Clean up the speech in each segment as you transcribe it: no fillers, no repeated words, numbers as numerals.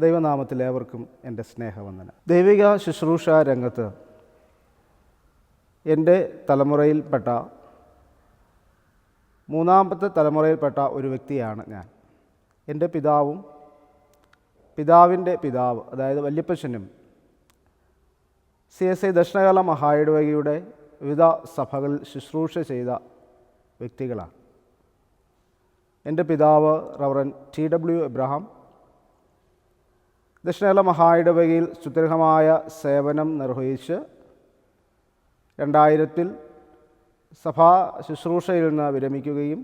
ദൈവനാമത്തിൽ ഏവർക്കും എൻ്റെ സ്നേഹവന്ദനം. ദൈവിക ശുശ്രൂഷ രംഗത്ത് എൻ്റെ തലമുറയിൽപ്പെട്ട മൂന്നാമത്തെ തലമുറയിൽപ്പെട്ട ഒരു വ്യക്തിയാണ് ഞാൻ. എൻ്റെ പിതാവും പിതാവിൻ്റെ പിതാവ്, അതായത് വല്യപ്പച്ചനും CSI ദക്ഷിണകാല മഹായിടവകയുടെ വിവിധ സഭകളിൽ ശുശ്രൂഷ ചെയ്ത വ്യക്തികളാണ്. എൻ്റെ പിതാവ് റവറൻ TW എബ്രഹാം ദക്ഷിണകാല മഹായിടവകയിൽ സുദീർഘമായ സേവനം നിർവഹിച്ച് 2000 സഭാ ശുശ്രൂഷയിൽ നിന്ന് വിരമിക്കുകയും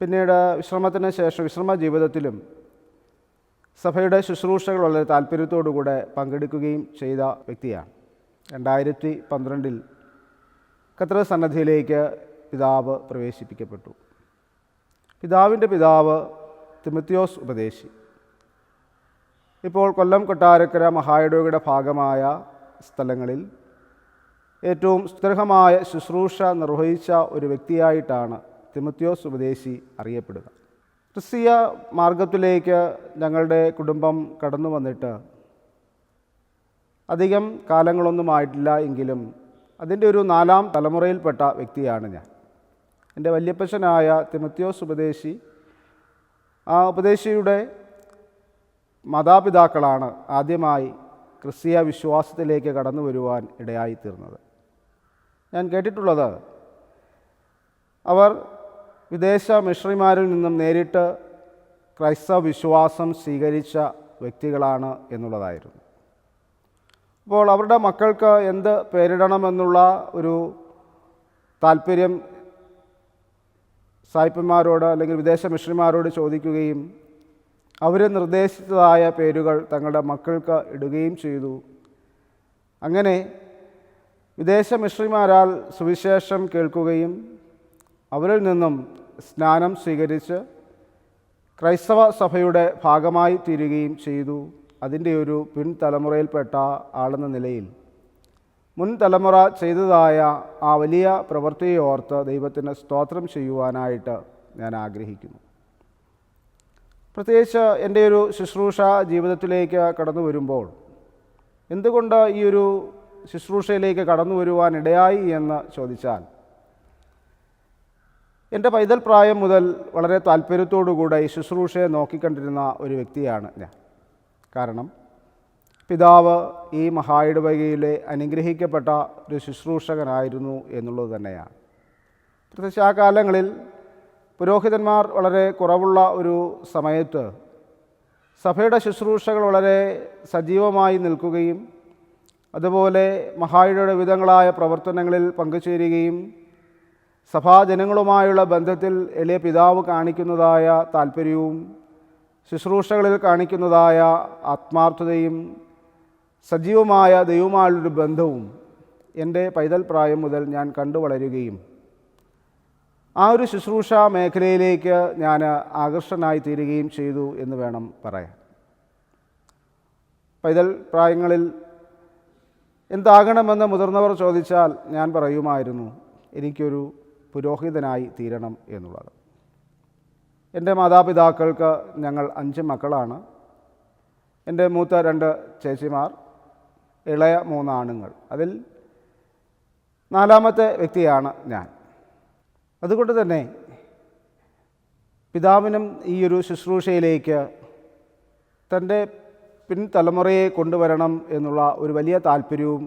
പിന്നീട് വിശ്രമത്തിന് ശേഷം വിശ്രമ ജീവിതത്തിലും സഭയുടെ ശുശ്രൂഷകൾ വളരെ താല്പര്യത്തോടുകൂടെ പങ്കെടുക്കുകയും ചെയ്ത വ്യക്തിയാണ്. 2012 ഖത്തർ സന്നദ്ധിയിലേക്ക് പിതാവ് പ്രവേശിപ്പിക്കപ്പെട്ടു. പിതാവിൻ്റെ പിതാവ് തിമോത്തിയോസ് ഉപദേശി ഇപ്പോൾ കൊല്ലം കൊട്ടാരക്കര മഹായിടവകയുടെ ഭാഗമായ സ്ഥലങ്ങളിൽ ഏറ്റവും സുദീർഘമായ ശുശ്രൂഷ നിർവഹിച്ച ഒരു വ്യക്തിയായിട്ടാണ് തിമോത്തിയോസ് ഉപദേശി അറിയപ്പെടുക. ക്രിസ്തീയ മാർഗത്തിലേക്ക് ഞങ്ങളുടെ കുടുംബം കടന്നു വന്നിട്ട് അധികം കാലങ്ങളൊന്നുമായിട്ടില്ല എങ്കിലും അതിൻ്റെ ഒരു 4ാം തലമുറയിൽപ്പെട്ട വ്യക്തിയാണ് ഞാൻ. എൻ്റെ വല്യപ്പച്ചനായ തിമോത്തിയോസ് ഉപദേശി, ആ ഉപദേശിയുടെ മാതാപിതാക്കളാണ് ആദ്യമായി ക്രിസ്തീയ വിശ്വാസത്തിലേക്ക് കടന്നു വരുവാൻ ഇടയായിത്തീർന്നത്. ഞാൻ കേട്ടിട്ടുള്ളത് അവർ വിദേശ മിഷണറിമാരിൽ നിന്നും നേരിട്ട് ക്രൈസ്തവ വിശ്വാസം സ്വീകരിച്ച വ്യക്തികളാണ് എന്നുള്ളതായിരുന്നു. അപ്പോൾ അവരുടെ മക്കൾക്ക് എന്ത് പേരിടണമെന്നുള്ള ഒരു താല്പര്യം സായിപ്പന്മാരോട് അല്ലെങ്കിൽ വിദേശ മിഷണറിമാരോട് ചോദിക്കുകയും അവർ നിർദ്ദേശിച്ചതായ പേരുകൾ തങ്ങളുടെ മക്കൾക്ക് ഇടുകയും ചെയ്തു. അങ്ങനെ വിദേശ മിഷണറിമാരാൽ സുവിശേഷം കേൾക്കുകയും അവരിൽ നിന്നും സ്നാനം സ്വീകരിച്ച് ക്രൈസ്തവ സഭയുടെ ഭാഗമായി തീരുകയും ചെയ്തു. അതിൻ്റെ ഒരു പിൻതലമുറയിൽപ്പെട്ട ആളെന്ന നിലയിൽ മുൻ തലമുറ ചെയ്തതായ ആ വലിയ പ്രവൃത്തിയെ ഓർത്ത് ദൈവത്തിന് സ്തോത്രം ചെയ്യുവാനായിട്ട് ഞാൻ ആഗ്രഹിക്കുന്നു. പ്രത്യേകിച്ച് എൻ്റെ ഒരു ശുശ്രൂഷ ജീവിതത്തിലേക്ക് കടന്നു വരുമ്പോൾ എന്തുകൊണ്ട് ഈ ഒരു ശുശ്രൂഷയിലേക്ക് കടന്നു വരുവാൻ ഇടയായി എന്ന് ചോദിച്ചാൽ, എൻ്റെ പൈതൽ പ്രായം മുതൽ വളരെ താല്പര്യത്തോടുകൂടെ ഈ ശുശ്രൂഷയെ നോക്കിക്കണ്ടിരുന്ന ഒരു വ്യക്തിയാണ് ഞാൻ. കാരണം പിതാവ് ഈ മഹായിടവകയിലെ അനുഗ്രഹിക്കപ്പെട്ട ഒരു ശുശ്രൂഷകനായിരുന്നു എന്നുള്ളത് തന്നെയാണ്. പ്രത്യേകിച്ച് ആ കാലങ്ങളിൽ പുരോഹിതന്മാർ വളരെ കുറവുള്ള ഒരു സമയത്ത് സഭയുടെ ശുശ്രൂഷകൾ വളരെ സജീവമായി നിൽക്കുകയും അതുപോലെ മഹായിടവകയുടെ വിവിധങ്ങളായ പ്രവർത്തനങ്ങളിൽ പങ്കുചേരുകയും സഭാജനങ്ങളുമായുള്ള ബന്ധത്തിൽ എളിയ പിതാവ് കാണിക്കുന്നതായ താല്പര്യവും ശുശ്രൂഷകളിൽ കാണിക്കുന്നതായ ആത്മാർത്ഥതയും സജീവമായ ദൈവവുമായുള്ളൊരു ബന്ധവും എൻ്റെ പൈതൽ പ്രായം മുതൽ ഞാൻ കണ്ടു വളരുകയും ആ ഒരു ശുശ്രൂഷ മേഖലയിലേക്ക് ഞാൻ ആകർഷകനായി തീരുകയും ചെയ്തു എന്ന് വേണം പറയാൻ. പൈതൽ പ്രായങ്ങളിൽ എന്താകണമെന്ന് മുതിർന്നവർ ചോദിച്ചാൽ ഞാൻ പറയുമായിരുന്നു, എനിക്കൊരു പുരോഹിതനായി തീരണം എന്നുള്ളത്. എൻ്റെ മാതാപിതാക്കൾക്ക് ഞങ്ങൾ 5 മക്കളാണ്. എൻ്റെ മൂത്ത 2 ചേച്ചിമാർ, ഇളയ 3 ആണുങ്ങൾ. അതിൽ 4ാമത്തെ വ്യക്തിയാണ് ഞാൻ. അതുകൊണ്ട് തന്നെ പിതാവിനും ഈ ഒരു ശുശ്രൂഷയിലേക്ക് തൻ്റെ പിൻതലമുറയെ കൊണ്ടുവരണം എന്നുള്ള ഒരു വലിയ താല്പര്യവും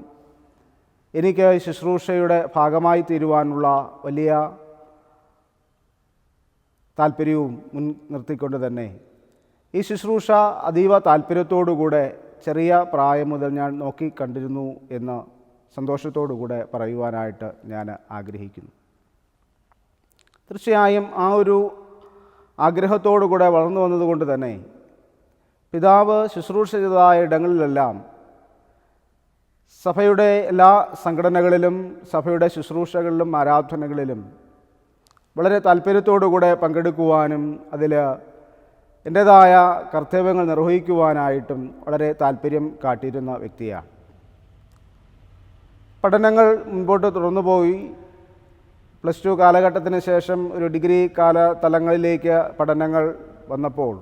എനിക്ക് ശുശ്രൂഷയുടെ ഭാഗമായി തീരുവാനുള്ള വലിയ താല്പര്യവും മുൻ നിർത്തിക്കൊണ്ട് തന്നെ ഈ ശുശ്രൂഷ അതീവ താല്പര്യത്തോടുകൂടെ ചെറിയ പ്രായം മുതൽ ഞാൻ നോക്കിക്കണ്ടിരുന്നു എന്ന് സന്തോഷത്തോടുകൂടെ പറയുവാനായിട്ട് ഞാൻ ആഗ്രഹിക്കുന്നു. തീർച്ചയായും ആ ഒരു ആഗ്രഹത്തോടുകൂടെ വളർന്നു വന്നതുകൊണ്ട് തന്നെ പിതാവ് ശുശ്രൂഷ ചെയ്തതായ ഇടങ്ങളിലെല്ലാം സഭയുടെ എല്ലാ സംഘടനകളിലും സഭയുടെ ശുശ്രൂഷകളിലും ആരാധനകളിലും വളരെ താല്പര്യത്തോടുകൂടെ പങ്കെടുക്കുവാനും അതിൽ എൻ്റേതായ കർത്തവ്യങ്ങൾ നിർവഹിക്കുവാനായിട്ടും വളരെ താല്പര്യം കാട്ടിയിരുന്ന വ്യക്തിയാണ്. പഠനങ്ങൾ മുൻപോട്ട് തുടർന്നുപോയി. +2 കാലഘട്ടത്തിന് ശേഷം ഒരു ഡിഗ്രി കാല തലങ്ങളിലേക്ക് പഠനങ്ങൾ വന്നപ്പോൾ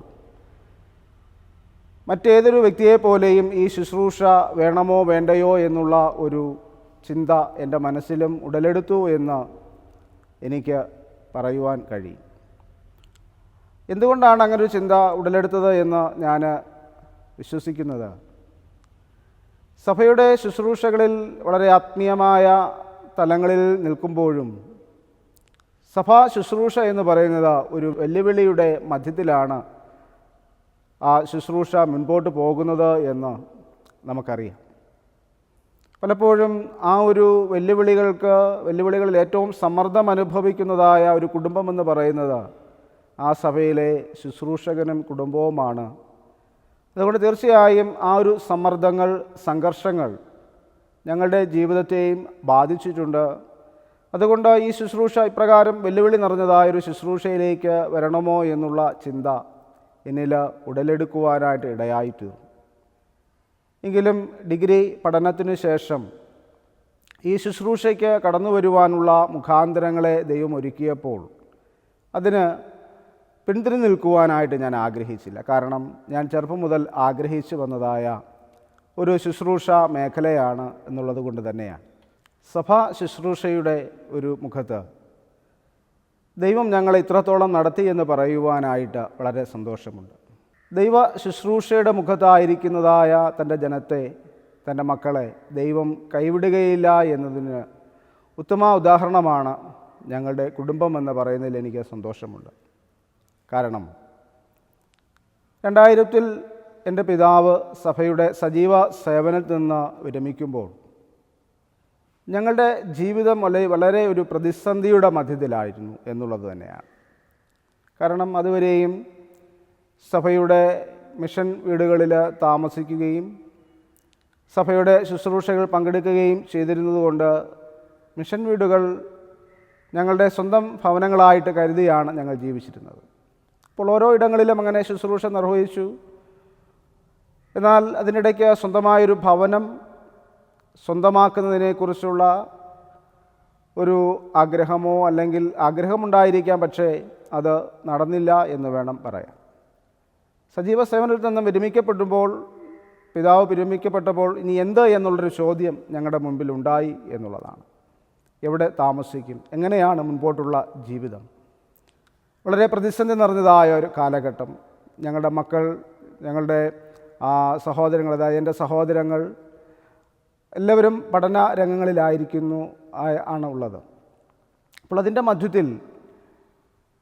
മറ്റേതൊരു വ്യക്തിയെപ്പോലെയും ഈ ശുശ്രൂഷ വേണമോ വേണ്ടയോ എന്നുള്ള ഒരു ചിന്ത എൻ്റെ മനസ്സിലും ഉടലെടുത്തു എന്ന് എനിക്ക് പറയുവാൻ കഴിയും. എന്തുകൊണ്ടാണ് അങ്ങനൊരു ചിന്ത ഉടലെടുത്തത് എന്ന് ഞാൻ വിശ്വസിക്കുന്നത്, സഭയുടെ ശുശ്രൂഷകളിൽ വളരെ ആത്മീയമായ തലങ്ങളിൽ നിൽക്കുമ്പോഴും സഭാ ശുശ്രൂഷ എന്ന് പറയുന്നത് ഒരു വെല്ലുവിളിയുടെ മധ്യത്തിലാണ് ആ ശുശ്രൂഷ മുൻപോട്ട് പോകുന്നത് എന്ന് നമുക്കറിയാം. പലപ്പോഴും ആ ഒരു വെല്ലുവിളികളിൽ ഏറ്റവും സമ്മർദ്ദം അനുഭവിക്കുന്നതായ ഒരു കുടുംബമെന്ന് പറയുന്നത് ആ സഭയിലെ ശുശ്രൂഷകനും കുടുംബവുമാണ്. അതുകൊണ്ട് തീർച്ചയായും ആ ഒരു സമ്മർദ്ദങ്ങൾ, സംഘർഷങ്ങൾ ഞങ്ങളുടെ ജീവിതത്തെയും ബാധിച്ചിട്ടുണ്ട്. അതുകൊണ്ട് ഈ ശുശ്രൂഷ ഇപ്രകാരം വെല്ലുവിളി നിറഞ്ഞതായൊരു ശുശ്രൂഷയിലേക്ക് വരണമോ എന്നുള്ള ചിന്ത എന്നിൽ ഉടലെടുക്കുവാനായിട്ട് ഇടയായിത്തീർന്നു. എങ്കിലും ഡിഗ്രി പഠനത്തിനു ശേഷം ഈ ശുശ്രൂഷയ്ക്ക് കടന്നു വരുവാനുള്ള മുഖാന്തരങ്ങളെ ദൈവം ഒരുക്കിയപ്പോൾ അതിന് പിന്തിരിഞ്ഞു നിൽക്കുവാനായിട്ട് ഞാൻ ആഗ്രഹിച്ചില്ല. കാരണം ഞാൻ ചെറുപ്പം മുതൽ ആഗ്രഹിച്ചു വന്നതായ ഒരു ശുശ്രൂഷ മേഖലയാണ് എന്നുള്ളത് കൊണ്ട് തന്നെയാണ്. സഭാ ശുശ്രൂഷയുടെ ഒരു മുഖത്ത് ദൈവം ഞങ്ങളെ ഇത്രത്തോളം നടത്തി എന്ന് പറയുവാനായിട്ട് വളരെ സന്തോഷമുണ്ട്. ദൈവ ശുശ്രൂഷയുടെ മുഖത്തായിരിക്കുന്നതായ തൻ്റെ ജനത്തെ, തൻ്റെ മക്കളെ ദൈവം കൈവിടുകയില്ല എന്നതിന് ഉത്തമ ഉദാഹരണമാണ് ഞങ്ങളുടെ കുടുംബം എന്ന് പറയുന്നതിൽ എനിക്ക് സന്തോഷമുണ്ട്. കാരണം 2000 എൻ്റെ പിതാവ് സഭയുടെ സജീവ സേവനത്തിൽ നിന്ന് വിരമിക്കുമ്പോൾ ഞങ്ങളുടെ ജീവിതം വളരെ ഒരു പ്രതിസന്ധിയുടെ മധ്യത്തിലായിരുന്നു എന്നുള്ളത് തന്നെയാണ്. കാരണം അതുവരെയും സഭയുടെ മിഷൻ വീടുകളിൽ താമസിക്കുകയും സഭയുടെ ശുശ്രൂഷകൾ പങ്കെടുക്കുകയും ചെയ്തിരുന്നതുകൊണ്ട് മിഷൻ വീടുകൾ ഞങ്ങളുടെ സ്വന്തം ഭവനങ്ങളായിട്ട് കരുതിയാണ് ഞങ്ങൾ ജീവിച്ചിരുന്നത്. അപ്പോൾ ഓരോ ഇടങ്ങളിലും അങ്ങനെ ശുശ്രൂഷ നിർവഹിച്ചു. എന്നാൽ അതിനിടയ്ക്ക് സ്വന്തമായൊരു ഭവനം സ്വന്തമാക്കുന്നതിനെക്കുറിച്ചുള്ള ഒരു ആഗ്രഹമോ അല്ലെങ്കിൽ ആഗ്രഹമുണ്ടായിരിക്കാം, പക്ഷേ അത് നടന്നില്ല എന്ന് വേണം പറയാൻ. സജീവ സേവനത്തിൽ നിന്നും പിതാവ് വിരമിക്കപ്പെട്ടപ്പോൾ ഇനി എന്ത് എന്നുള്ളൊരു ചോദ്യം ഞങ്ങളുടെ മുമ്പിൽ ഉണ്ടായി എന്നുള്ളതാണ്. എവിടെ താമസിക്കും, എങ്ങനെയാണ് മുൻപോട്ടുള്ള ജീവിതം? വളരെ പ്രതിസന്ധി നിറഞ്ഞതായ ഒരു കാലഘട്ടം. ഞങ്ങളുടെ മക്കൾ, ഞങ്ങളുടെ സഹോദരങ്ങൾ, അതായത് എൻ്റെ സഹോദരങ്ങൾ എല്ലാവരും പഠന ആണ് ഉള്ളത്. അപ്പോൾ അതിൻ്റെ മധ്യത്തിൽ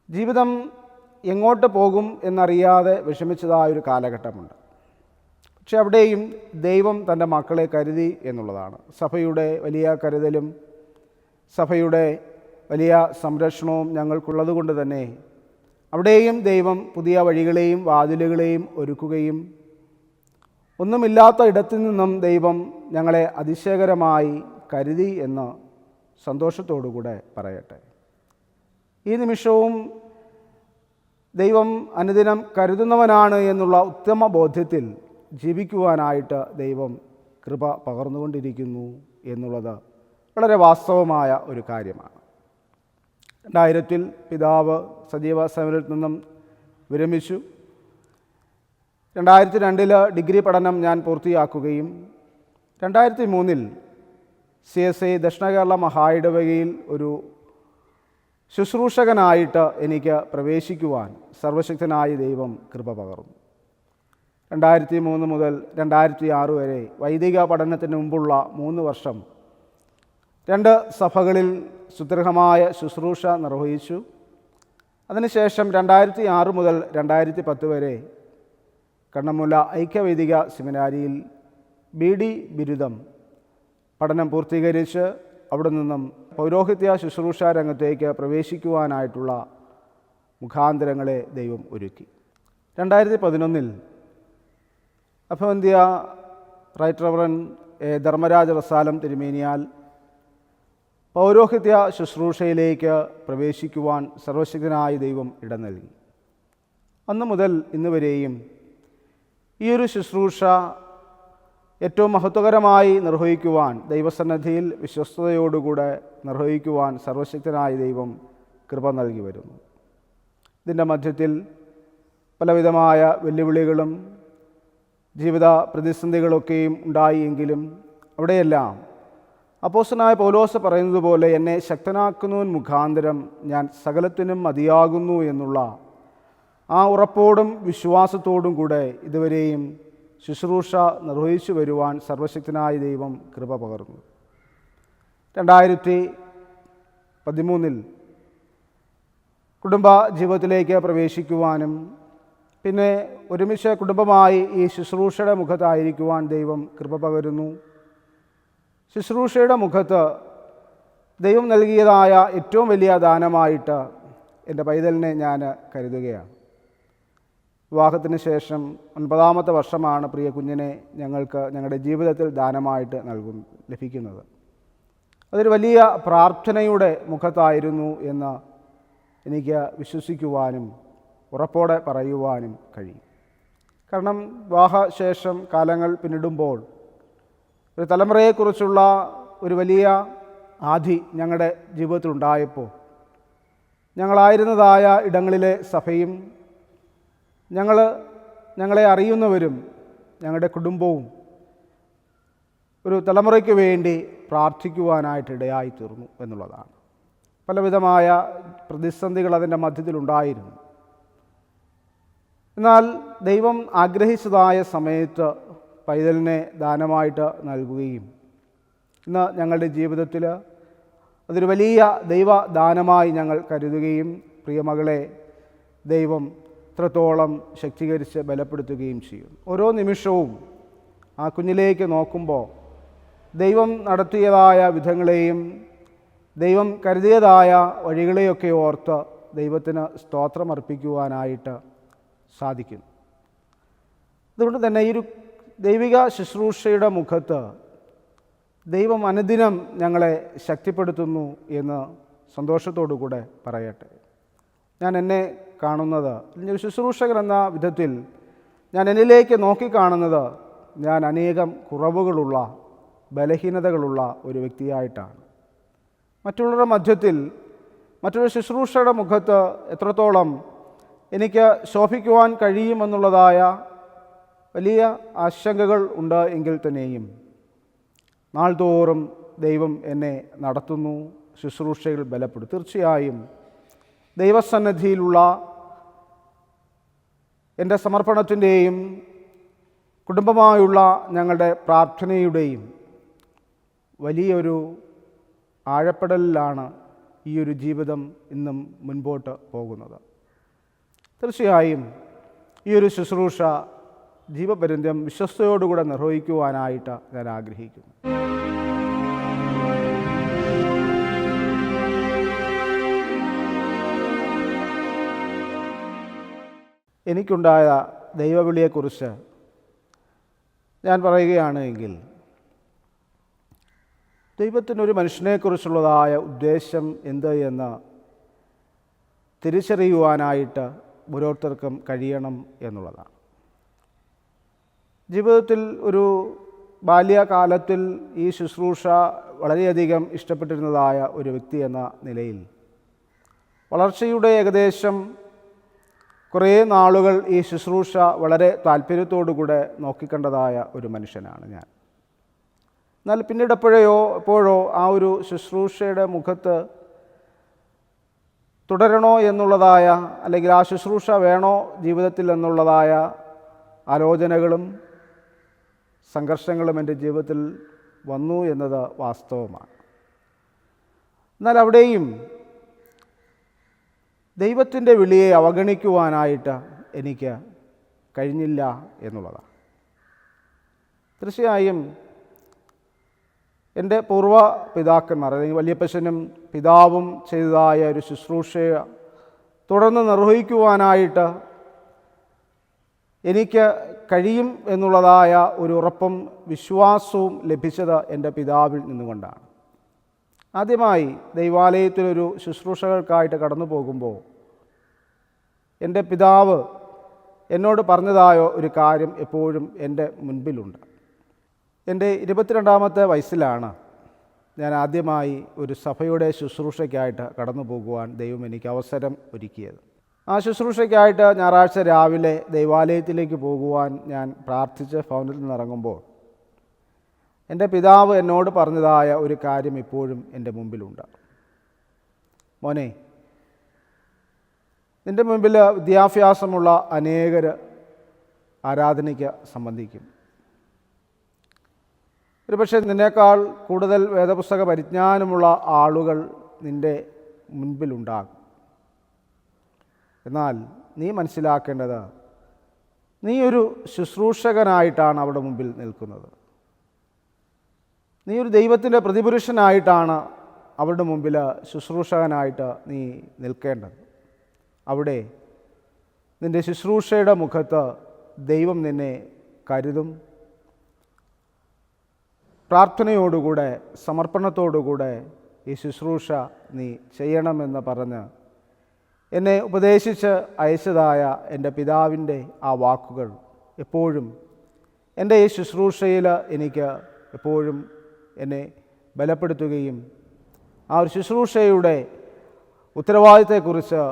ജീവിതം എങ്ങോട്ട് പോകും എന്നറിയാതെ വിഷമിച്ചതായൊരു കാലഘട്ടമുണ്ട്. പക്ഷെ അവിടെയും ദൈവം തൻ്റെ മക്കളെ കരുതി എന്നുള്ളതാണ്. സഭയുടെ വലിയ കരുതലും സഭയുടെ വലിയ സംരക്ഷണവും ഞങ്ങൾക്കുള്ളത് കൊണ്ട് തന്നെ അവിടെയും ദൈവം പുതിയ വഴികളെയും വാതിലുകളെയും ഒരുക്കുകയും ഒന്നുമില്ലാത്ത ഇടത്തു നിന്നും ദൈവം ഞങ്ങളെ അതിശയകരമായി കരുതി എന്ന് സന്തോഷത്തോടുകൂടെ പറയട്ടെ. ഈ നിമിഷവും ദൈവം അനുദിനം കരുതുന്നവനാണ് എന്നുള്ള ഉത്തമ ബോധ്യത്തിൽ ജീവിക്കുവാനായിട്ട് ദൈവം കൃപ പകർന്നുകൊണ്ടിരിക്കുന്നു എന്നുള്ളത് വളരെ വാസ്തവമായ ഒരു കാര്യമാണ്. 2000 പിതാവ് സജീവ സേവനത്തിൽ നിന്നും വിരമിച്ചു. 2002 ഡിഗ്രി പഠനം ഞാൻ പൂർത്തിയാക്കുകയും 2003 CSI ദക്ഷിണ കേരള മഹായിടവകയിൽ ഒരു ശുശ്രൂഷകനായിട്ട് എനിക്ക് പ്രവേശിക്കുവാൻ സർവശക്തനായ ദൈവം കൃപ പകർന്നു. 2003 മുതൽ 2006 വരെ വൈദിക പഠനത്തിന് മുമ്പുള്ള 3 വർഷം 2 സഭകളിൽ സുദീർഘമായ ശുശ്രൂഷ നിർവഹിച്ചു. അതിനുശേഷം 2006 മുതൽ 2010 വരെ കണ്ണമുല്ല ഐക്യവൈദിക സെമിനാരിയിൽ BD ബിരുദം പഠനം പൂർത്തീകരിച്ച് അവിടെ നിന്നും പൗരോഹിത്യ ശുശ്രൂഷ രംഗത്തേക്ക് പ്രവേശിക്കുവാനായിട്ടുള്ള മുഖാന്തരങ്ങളെ ദൈവം ഒരുക്കി. 2011 അഭിവന്ദ്യ റൈറ്റ് റവറൻ ധർമ്മരാജ റസാലം തിരുമേനിയാൽ പൗരോഹിത്യ ശുശ്രൂഷയിലേക്ക് പ്രവേശിക്കുവാൻ സർവശക്തനായ ദൈവം ഇടം നൽകി. അന്നു മുതൽ ഇന്ന് വരെയും ഈ ഒരു ശുശ്രൂഷ ഏറ്റവും മഹത്വകരമായി നിർവഹിക്കുവാൻ, ദൈവസന്നിധിയിൽ വിശ്വസ്തയോടുകൂടെ നിർവഹിക്കുവാൻ സർവശക്തനായ ദൈവം കൃപ നൽകി വരുന്നു. ഇതിൻ്റെ മധ്യത്തിൽ പലവിധമായ വെല്ലുവിളികളും ജീവിത പ്രതിസന്ധികളൊക്കെയും ഉണ്ടായി എങ്കിലും അവിടെയെല്ലാം അപ്പോസ്തലനായ പൗലോസ് പറയുന്നത് പോലെ എന്നെ ശക്തനാക്കുന്നവൻ മുഖാന്തരം ഞാൻ സകലത്തിനും മതിയാകുന്നു എന്നുള്ള ആ ഉറപ്പോടും വിശ്വാസത്തോടും കൂടെ ഇതുവരെയും ശുശ്രൂഷ നിർവഹിച്ചു വരുവാൻ സർവശക്തനായ ദൈവം കൃപ പകർന്നു. 2013 കുടുംബ ജീവിതത്തിലേക്ക് പ്രവേശിക്കുവാനും പിന്നെ ഒരുമിച്ച് കുടുംബമായി ഈ ശുശ്രൂഷയുടെ മുഖത്തായിരിക്കുവാൻ ദൈവം കൃപ പകരുന്നു. ശുശ്രൂഷയുടെ മുഖത്ത് ദൈവം നൽകിയതായ ഏറ്റവും വലിയ ദാനമായിട്ട് എൻ്റെ പൈതലിനെ ഞാൻ കരുതുകയാണ്. വിവാഹത്തിന് ശേഷം 9ാമത്തെ വർഷമാണ് പ്രിയ കുഞ്ഞിനെ ഞങ്ങൾക്ക് ഞങ്ങളുടെ ജീവിതത്തിൽ ദാനമായിട്ട് ലഭിക്കുന്നത്. അതൊരു വലിയ പ്രാർത്ഥനയുടെ മുഖത്തായിരുന്നു എന്ന് എനിക്ക് വിശ്വസിക്കുവാനും ഉറപ്പോടെ പറയുവാനും കഴിയും. കാരണം വിവാഹശേഷം കാലങ്ങൾ പിന്നിടുമ്പോൾ ഒരു തലമുറയെക്കുറിച്ചുള്ള ഒരു വലിയ ആധി ഞങ്ങളുടെ ജീവിതത്തിലുണ്ടായപ്പോൾ ഞങ്ങളായിരുന്നതായ ഇടങ്ങളിലെ സഭയും ഞങ്ങളെ അറിയുന്നവരും ഞങ്ങളുടെ കുടുംബവും ഒരു തലമുറയ്ക്ക് വേണ്ടി പ്രാർത്ഥിക്കുവാനായിട്ട് ഇടയായി തീർന്നു എന്നുള്ളതാണ്. പലവിധമായ പ്രതിസന്ധികൾ അതിൻ്റെ മധ്യത്തിലുണ്ടായിരുന്നു. എന്നാൽ ദൈവം ആഗ്രഹിച്ചതായ സമയത്ത് പൈതലിനെ ദാനമായിട്ട് നൽകുകയും ഇന്ന് ഞങ്ങളുടെ ജീവിതത്തിൽ അതൊരു വലിയ ദൈവദാനമായി ഞങ്ങൾ കരുതുകയും പ്രിയമകളെ ദൈവം ഇത്രത്തോളം ശക്തീകരിച്ച് ബലപ്പെടുത്തുകയും ചെയ്യും. ഓരോ നിമിഷവും ആ കുഞ്ഞിലേക്ക് നോക്കുമ്പോൾ ദൈവം നടത്തിയതായ വിധങ്ങളെയും ദൈവം കരുതിയതായ വഴികളെയൊക്കെ ഓർത്ത് ദൈവത്തിന് സ്തോത്രമർപ്പിക്കുവാനായിട്ട് സാധിക്കും. അതുകൊണ്ട് തന്നെ ഈ ഒരു ദൈവിക ശുശ്രൂഷയുടെ മുഖത്ത് ദൈവം അനുദിനം ഞങ്ങളെ ശക്തിപ്പെടുത്തുന്നു എന്ന് സന്തോഷത്തോടു കൂടെ പറയട്ടെ. ഞാൻ എന്നെ കാണുന്നത്, ഒരു ശുശ്രൂഷകൻ എന്ന വിധത്തിൽ ഞാൻ എന്നിലേക്ക് നോക്കിക്കാണുന്നത് ഞാൻ അനേകം കുറവുകളുള്ള ബലഹീനതകളുള്ള ഒരു വ്യക്തിയായിട്ടാണ്. മറ്റുള്ളവരുടെ മധ്യത്തിൽ മറ്റൊരു ശുശ്രൂഷയുടെ മുഖത്ത് എത്രത്തോളം എനിക്ക് ശോഭിക്കുവാൻ കഴിയുമെന്നുള്ളതായ വലിയ ആശങ്കകൾ ഉണ്ട് എങ്കിൽ തന്നെയും നാൾതോറും ദൈവം എന്നെ നടത്തുന്നു, ശുശ്രൂഷയിൽ ബലപ്പെടും. തീർച്ചയായും ദൈവസന്നിധിയിലുള്ള എൻ്റെ സമർപ്പണത്തിൻ്റെയും കുടുംബമായുള്ള ഞങ്ങളുടെ പ്രാർത്ഥനയുടെയും വലിയൊരു ആഴപ്പെടലിലാണ് ഈ ഒരു ജീവിതം ഇന്നും മുൻപോട്ട് പോകുന്നത്. തീർച്ചയായും ഈ ഒരു ശുശ്രൂഷ ജീവപര്യന്തം വിശ്വസ്തയോടുകൂടെ നിർവഹിക്കുവാനായിട്ട് ഞാൻ ആഗ്രഹിക്കുന്നു. എനിക്കുണ്ടായ ദൈവവിളിയെക്കുറിച്ച് ഞാൻ പറയുകയാണ് എങ്കിൽ ദൈവത്തിനൊരു മനുഷ്യനെക്കുറിച്ചുള്ളതായ ഉദ്ദേശം എന്ത് എന്ന് തിരിച്ചറിയുവാനായിട്ട് ഓരോരുത്തർക്കും കഴിയണം എന്നുള്ളതാണ്. ജീവിതത്തിൽ ഒരു ബാല്യകാലത്തിൽ ഈ ശുശ്രൂഷ വളരെയധികം ഇഷ്ടപ്പെട്ടിരുന്നതായ ഒരു വ്യക്തി എന്ന നിലയിൽ വളർച്ചയുടെ ഏകദേശം കുറേ നാളുകൾ ഈ ശുശ്രൂഷ വളരെ താല്പര്യത്തോടുകൂടെ നോക്കിക്കണ്ടതായ ഒരു മനുഷ്യനാണ് ഞാൻ. എന്നാൽ പിന്നീട് എപ്പോഴോ ആ ഒരു ശുശ്രൂഷയുടെ മുഖത്ത് തുടരണോ എന്നുള്ളതായ, അല്ലെങ്കിൽ ആ ശുശ്രൂഷ വേണോ ജീവിതത്തിൽ എന്നുള്ളതായ ആലോചനകളും സംഘർഷങ്ങളും എൻ്റെ ജീവിതത്തിൽ വന്നു എന്നത് വാസ്തവമാണ്. എന്നാൽ അവിടെയും ദൈവത്തിൻ്റെ വിളിയെ അവഗണിക്കുവാനായിട്ട് എനിക്ക് കഴിഞ്ഞില്ല എന്നുള്ളതാണ്. തീർച്ചയായും എൻ്റെ പൂർവ്വ പിതാക്കന്മാർ, അല്ലെങ്കിൽ വല്യപ്പച്ചനും പിതാവും ചെയ്തതായ ഒരു ശുശ്രൂഷയെ തുടർന്ന് നിർവഹിക്കുവാനായിട്ട് എനിക്ക് കഴിയും എന്നുള്ളതായ ഒരു ഉറപ്പും വിശ്വാസവും ലഭിച്ചത് എൻ്റെ പിതാവിൽ നിന്നുകൊണ്ടാണ്. ആദ്യമായി ദൈവാലയത്തിലൊരു ശുശ്രൂഷകൾക്കായിട്ട് കടന്നു പോകുമ്പോൾ എൻ്റെ പിതാവ് എന്നോട് പറഞ്ഞതായ ഒരു കാര്യം എപ്പോഴും എൻ്റെ മുൻപിലുണ്ട്. എൻ്റെ 22ാമത്തെ വയസ്സിലാണ് ഞാൻ ആദ്യമായി ഒരു സഭയുടെ ശുശ്രൂഷയ്ക്കായിട്ട് കടന്നു പോകുവാൻ ദൈവം എനിക്ക് അവസരം ഒരുക്കിയത്. ആ ശുശ്രൂഷയ്ക്കായിട്ട് ഞായറാഴ്ച രാവിലെ ദൈവാലയത്തിലേക്ക് പോകുവാൻ ഞാൻ പ്രാർത്ഥിച്ച് ഭവനത്തിൽ നിന്ന് ഇറങ്ങുമ്പോൾ എൻ്റെ പിതാവ് എന്നോട് പറഞ്ഞതായ ഒരു കാര്യം ഇപ്പോഴും എൻ്റെ മുമ്പിലുണ്ട്. മോനെ, നിൻ്റെ മുമ്പിൽ വിദ്യാഭ്യാസമുള്ള അനേകർ ആരാധനയ്ക്ക് സംബന്ധിക്കും. ഒരുപക്ഷെ നിന്നേക്കാൾ കൂടുതൽ വേദപുസ്തക പരിജ്ഞാനമുള്ള ആളുകൾ നിൻ്റെ മുൻപിലുണ്ടാകും. എന്നാൽ നീ മനസ്സിലാക്കേണ്ടത്, നീ ഒരു ശുശ്രൂഷകനായിട്ടാണ് അവിടെ മുമ്പിൽ നിൽക്കുന്നത്. നീ ഒരു ദൈവത്തിൻ്റെ പ്രതിപുരുഷനായിട്ടാണ് അവരുടെ മുമ്പിൽ ശുശ്രൂഷകനായിട്ട് നീ നിൽക്കേണ്ടത്. അവിടെ നിൻ്റെ ശുശ്രൂഷയുടെ മുഖത്ത് ദൈവം നിന്നെ കരുതും. പ്രാർത്ഥനയോടുകൂടെ സമർപ്പണത്തോടുകൂടെ ഈ ശുശ്രൂഷ നീ ചെയ്യണമെന്ന് പറഞ്ഞ് എന്നെ ഉപദേശിച്ച് അയച്ചതായ എൻ്റെ പിതാവിൻ്റെ ആ വാക്കുകൾ എപ്പോഴും എൻ്റെ ഈ ശുശ്രൂഷയിൽ എനിക്ക് എപ്പോഴും എന്നെ ബലപ്പെടുത്തുകയും ആ ഒരു ശുശ്രൂഷയുടെ ഉത്തരവാദിത്തത്തെക്കുറിച്ച്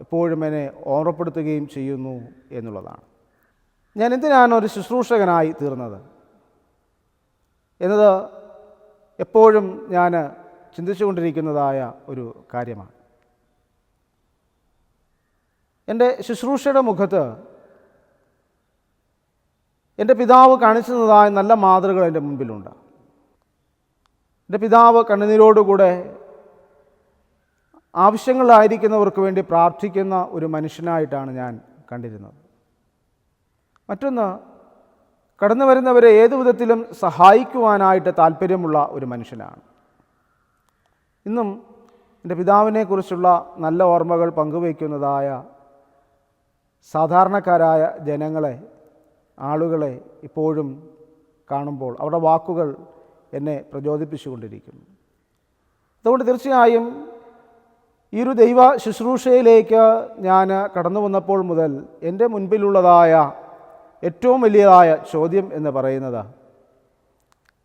എപ്പോഴും എന്നെ ഓർമ്മപ്പെടുത്തുകയും ചെയ്യുന്നു എന്നുള്ളതാണ്. ഞാൻ എന്തിനാണ് ഒരു ശുശ്രൂഷകനായി തീർന്നത് എന്നത് എപ്പോഴും ഞാൻ ചിന്തിച്ചുകൊണ്ടിരിക്കുന്നതായ ഒരു കാര്യമാണ്. എൻ്റെ ശുശ്രൂഷയുടെ മുഖത്ത് എൻ്റെ പിതാവ് കാണിച്ചു തന്നതായ നല്ല മാതൃകൾ എൻ്റെ മുൻപിലുണ്ട്. എൻ്റെ പിതാവ് കണ്ണുനീരോടുകൂടെ ആവശ്യങ്ങളായിരിക്കുന്നവർക്ക് വേണ്ടി പ്രാർത്ഥിക്കുന്ന ഒരു മനുഷ്യനായിട്ടാണ് ഞാൻ കണ്ടിരുന്നത്. മറ്റൊന്ന്, കടന്നു വരുന്നവരെ ഏതു വിധത്തിലും സഹായിക്കുവാനായിട്ട് താല്പര്യമുള്ള ഒരു മനുഷ്യനാണ്. ഇന്നും എൻ്റെ പിതാവിനെക്കുറിച്ചുള്ള നല്ല ഓർമ്മകൾ പങ്കുവയ്ക്കുന്നതായ സാധാരണക്കാരായ ജനങ്ങളെ, ആളുകളെ ഇപ്പോഴും കാണുമ്പോൾ അവരുടെ വാക്കുകൾ എന്നെ പ്രചോദിപ്പിച്ചുകൊണ്ടിരിക്കുന്നു. അതുകൊണ്ട് തീർച്ചയായും ഈ ഒരു ദൈവ ശുശ്രൂഷയിലേക്ക് ഞാൻ കടന്നു വന്നപ്പോൾ മുതൽ എൻ്റെ മുൻപിലുള്ളതായ ഏറ്റവും വലിയതായ ചോദ്യം എന്ന് പറയുന്നത്,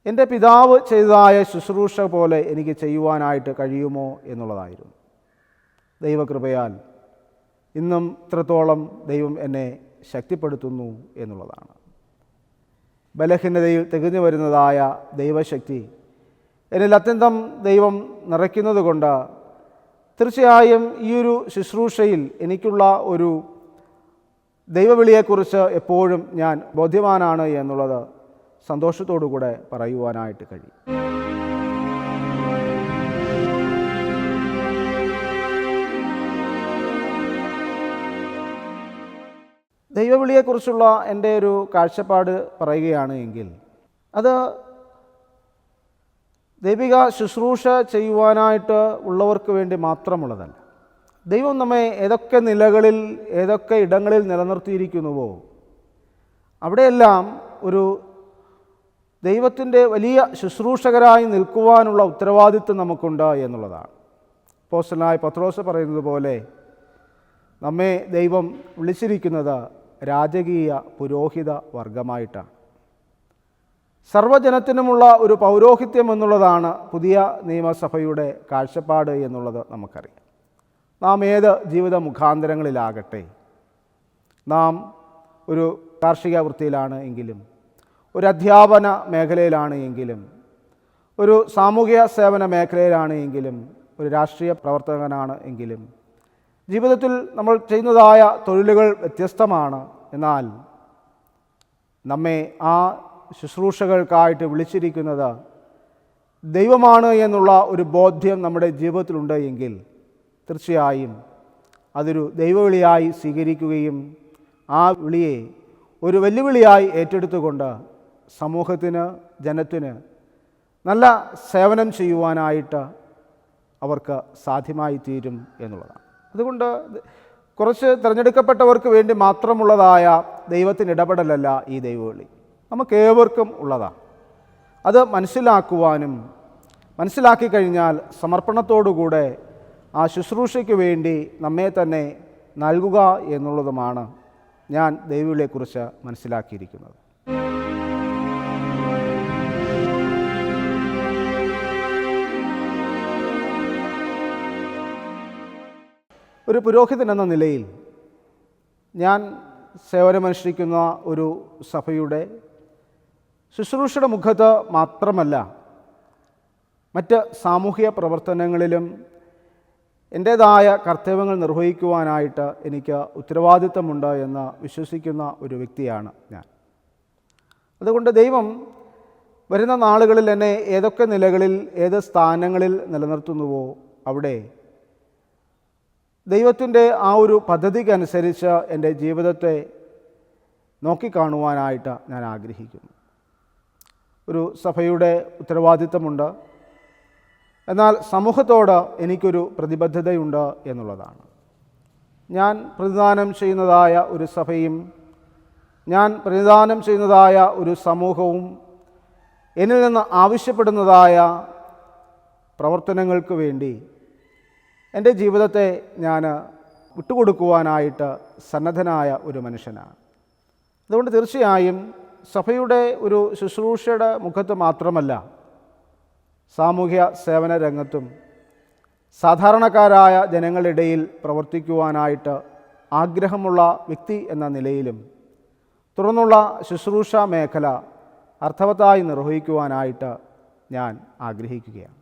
എൻ്റെ പിതാവ് ചെയ്തതായ ശുശ്രൂഷ പോലെ എനിക്ക് ചെയ്യുവാനായിട്ട് കഴിയുമോ എന്നുള്ളതായിരുന്നു. ദൈവകൃപയാൽ ഇന്നും ഇത്രത്തോളം ദൈവം എന്നെ ശക്തിപ്പെടുത്തുന്നു എന്നുള്ളതാണ്. ബലഹീനതയിൽ തികഞ്ഞു വരുന്നതായ ദൈവശക്തി എന്നിൽ അത്യന്തം ദൈവം നിറയ്ക്കുന്നത് കൊണ്ട് തീർച്ചയായും ഈ ഒരു ശുശ്രൂഷയിൽ എനിക്കുള്ള ഒരു ദൈവവിളിയെക്കുറിച്ച് എപ്പോഴും ഞാൻ ബോധ്യവാനാണ് എന്നുള്ളത് സന്തോഷത്തോടു കൂടെ പറയുവാനായിട്ട് കഴിയും. ദൈവവിളിയെക്കുറിച്ചുള്ള എൻ്റെ ഒരു കാഴ്ചപ്പാട് പറയുകയാണ് എങ്കിൽ അത് ദൈവിക ശുശ്രൂഷ ചെയ്യുവാനായിട്ട് ഉള്ളവർക്ക് വേണ്ടി മാത്രമുള്ളതല്ല. ദൈവം നമ്മെ ഏതൊക്കെ നിലകളിൽ, ഏതൊക്കെ ഇടങ്ങളിൽ നിലനിർത്തിയിരിക്കുന്നുവോ അവിടെയെല്ലാം ഒരു ദൈവത്തിൻ്റെ വലിയ ശുശ്രൂഷകരായി നിൽക്കുവാനുള്ള ഉത്തരവാദിത്വം നമുക്കുണ്ട് എന്നുള്ളതാണ്. അപ്പോസ്തലനായ പത്രോസ് പറയുന്നത് പോലെ നമ്മെ ദൈവം വിളിച്ചിരിക്കുന്നത് രാജകീയ പുരോഹിത വർഗമായിട്ടാണ്. സർവ്വജനത്തിനുമുള്ള ഒരു പൗരോഹിത്യം എന്നുള്ളതാണ് പുതിയ നിയമസഭയുടെ കാഴ്ചപ്പാട് എന്നുള്ളത് നമുക്കറിയാം. നാം ഏത് ജീവിത മുഖാന്തരങ്ങളിലാകട്ടെ, നാം ഒരു കാർഷിക വൃത്തിയിലാണ് എങ്കിലും, ഒരു അധ്യാപന മേഖലയിലാണ് എങ്കിലും, ഒരു സാമൂഹിക സേവന മേഖലയിലാണ് എങ്കിലും, ഒരു രാഷ്ട്രീയ പ്രവർത്തകനാണ് എങ്കിലും, ജീവിതത്തിൽ നമ്മൾ ചെയ്യുന്നതായ തൊഴിലുകൾ വ്യത്യസ്തമാണ്. എന്നാൽ നമ്മെ ആ ശുശ്രൂഷകൾക്കായിട്ട് വിളിച്ചിരിക്കുന്നത് ദൈവമാണ് എന്നുള്ള ഒരു ബോധ്യം നമ്മുടെ ജീവിതത്തിലുണ്ട് എങ്കിൽ തീർച്ചയായും അതൊരു ദൈവവിളിയായി സ്വീകരിക്കുകയും ആ വിളിയെ ഒരു വെല്ലുവിളിയായി ഏറ്റെടുത്തുകൊണ്ട് സമൂഹത്തിന്, ജനത്തിന് നല്ല സേവനം ചെയ്യുവാനായിട്ട് അവർക്ക് സാധ്യമായി തീരും എന്നുള്ളതാണ്. അതുകൊണ്ട് കുറച്ച് തിരഞ്ഞെടുക്കപ്പെട്ടവർക്ക് വേണ്ടി മാത്രമുള്ളതായ ദൈവത്തിൻ്റെ ഇടപെടലല്ല ഈ ദൈവവിളി, നമുക്കേവർക്കും ഉള്ളതാണ്. അത് മനസ്സിലാക്കുവാനും, മനസ്സിലാക്കി കഴിഞ്ഞാൽ സമർപ്പണത്തോടുകൂടെ ആ ശുശ്രൂഷയ്ക്ക് വേണ്ടി നമ്മെ തന്നെ നൽകുക എന്നുള്ളതുമാണ് ഞാൻ ദൈവവിളിയെക്കുറിച്ച് മനസ്സിലാക്കിയിരിക്കുന്നത്. ഒരു പുരോഹിതൻ എന്ന നിലയിൽ ഞാൻ സേവനമനുഷ്ഠിക്കുന്ന ഒരു സഭയുടെ ശുശ്രൂഷയുടെ മുഖത്ത് മാത്രമല്ല, മറ്റ് സാമൂഹിക പ്രവർത്തനങ്ങളിലും എൻ്റേതായ കർത്തവ്യങ്ങൾ നിർവഹിക്കുവാനായിട്ട് എനിക്ക് ഉത്തരവാദിത്തമുണ്ട് എന്ന് വിശ്വസിക്കുന്ന ഒരു വ്യക്തിയാണ് ഞാൻ. അതുകൊണ്ട് ദൈവം വരുന്ന നാളുകളിൽ എന്നെ ഏതൊക്കെ നിലകളിൽ, ഏത് സ്ഥാനങ്ങളിൽ നിലനിർത്തുന്നുവോ അവിടെ ദൈവത്തിൻ്റെ ആ ഒരു പദ്ധതിക്കനുസരിച്ച് എൻ്റെ ജീവിതത്തെ നോക്കിക്കാണുവാനായിട്ട് ഞാൻ ആഗ്രഹിക്കുന്നു. ഒരു സഭയുടെ ഉത്തരവാദിത്തമുണ്ട്, എന്നാൽ സമൂഹത്തോട് എനിക്കൊരു പ്രതിബദ്ധതയുണ്ട് എന്നുള്ളതാണ്. ഞാൻ പ്രതിദാനം ചെയ്യുന്നതായ ഒരു സഭയും ഞാൻ പ്രതിദാനം ചെയ്യുന്നതായ ഒരു സമൂഹവും എന്നിൽ നിന്ന് ആവശ്യപ്പെടുന്നതായ പ്രവർത്തനങ്ങൾക്ക് വേണ്ടി എൻ്റെ ജീവിതത്തെ ഞാൻ വിട്ടുകൊടുക്കുവാനായിട്ട് സന്നദ്ധനായ ഒരു മനുഷ്യനാണ്. അതുകൊണ്ട് തീർച്ചയായും സഭയുടെ ഒരു ശുശ്രൂഷയുടെ മുഖത്ത് മാത്രമല്ല, സാമൂഹ്യ സേവന രംഗത്തും സാധാരണക്കാരായ ജനങ്ങളിടയിൽ പ്രവർത്തിക്കുവാനായിട്ട് ആഗ്രഹമുള്ള വ്യക്തി എന്ന നിലയിലും തുടർന്നുള്ള ശുശ്രൂഷ മേഖല അർത്ഥവത്തായി നിർവഹിക്കുവാനായിട്ട് ഞാൻ ആഗ്രഹിക്കുകയാണ്.